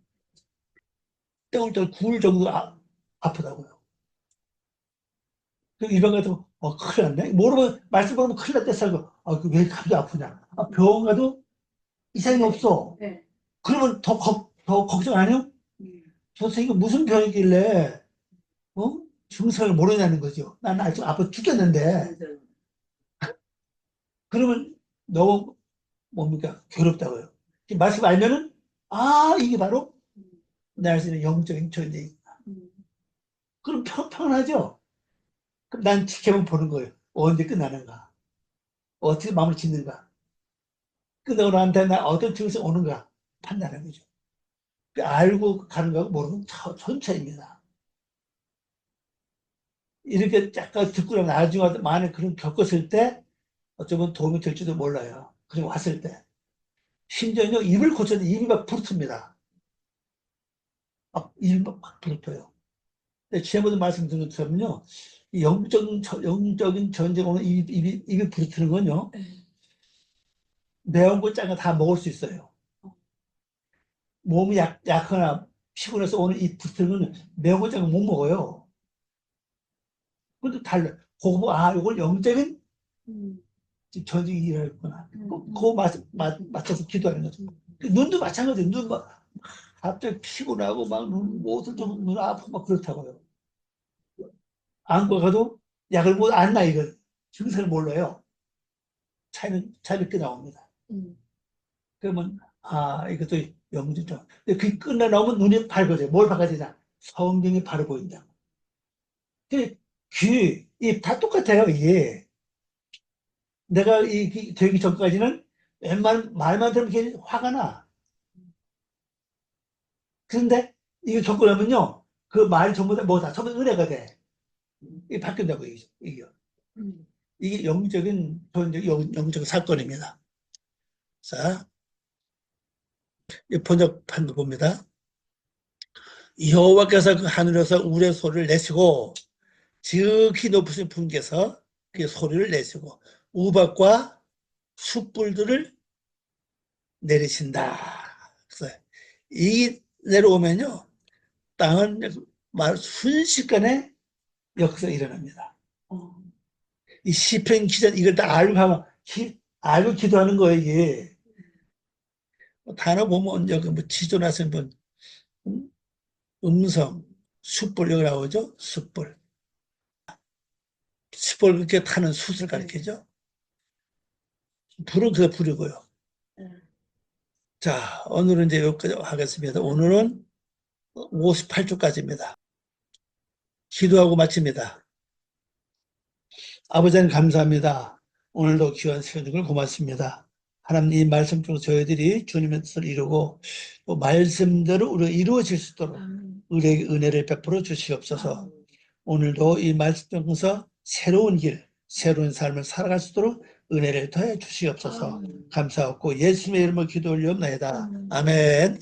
떼울떼울 구울 정도로 아프다고요. 그 입원 가도 큰일 났네. 모르면 말씀 보면 큰일 났다 살고 왜 갑자기 아프냐. 병원 가도 이상이 없어. 그러면 더 걱정 안 해요? 선생님 무슨 병이길래 증상을 모르냐는 거죠. 난 아직 아파 죽겠는데. 그러면 너무 뭡니까? 괴롭다고요. 말씀 알면은 이게 바로 내 알 수 있는 영적인 전쟁이다. 그럼 편하죠? 그럼 난 지켜만 보는 거예요. 언제 끝나는가? 어떻게 마음을 짓는가? 끝나고 난 다음에 어떤 증상이 오는가? 판단하는 거죠. 알고 가는 거하고 모르는 천차입니다. 이렇게 약간 듣고 나면 나중에 만약 그런 겪었을 때 어쩌면 도움이 될지도 몰라요. 그리고 왔을 때. 심지어는 입을 고쳤는데 입이 막 부르텄니다. 입이 막 부르터요. 지난번에 말씀드린 것처럼요, 영적인 전쟁 오는 입이 부르트는 건요, 매운 거 짠 거 다 먹을 수 있어요. 몸이 약하거나 피곤해서 오는 이 붙으면 매운 거 못 먹어요. 근데 달라. 그거 이걸 영적인 전쟁이 일어났구나. 그거 맞춰서 기도하는 거죠. 눈도 마찬가지예요. 눈 막 갑자기 피곤하고 막 옷을 눈 아프고 막 그렇다고요. 안과 가도 약을 못 안나 이걸 증세를 몰라요. 차이는 꽤 나옵니다. 그러면 이것도 영지죠. 근데 그게 끝나 나오면 눈이 밝아져요. 뭘 밝아지냐? 성경이 바로 보인다. 근데 귀, 입 다 똑같아요. 이게 내가 되기 전까지는 웬만한 말만 들으면 괜히 화가 나. 그런데 이거 겪고 나면요, 그 말이 전부 다 뭐다? 전부 다 은혜가 돼. 이게 바뀐다고 이게. 이게 영적인 사건입니다. 자, 이 번역한 거 봅니다. 여호와께서 그 하늘에서 우레 소리를 내시고 지극히 높으신 분께서 그 소리를 내시고 우박과 숯불들을 내리신다. 그래서 이 내려오면요, 땅은 순식간에 역사가 일어납니다. 이 시편 기자 이걸 다 알고 하면 알고 기도하는 거예요. 이게 단어 보면 여기 뭐 지존하신 분, 음성, 숯불 여기 나오죠. 숯불 그렇게 타는 숯을 가리키죠. 불은 그 불이고요. 자, 오늘은 이제 여기까지 하겠습니다. 오늘은 58조까지입니다. 기도하고 마칩니다. 아버지 하나님 감사합니다. 오늘도 귀한 시간 주길 고맙습니다. 하나님 이 말씀 중에 저희들이 주님의 뜻을 이루고 또 말씀대로 우리가 이루어질 수 있도록 우리에게 은혜를 베풀어 주시옵소서. 오늘도 이 말씀 중에서 새로운 길, 새로운 삶을 살아갈 수 있도록 은혜를 더해 주시옵소서. 감사하고 예수님의 이름으로 기도 올리옵나이다. 아멘.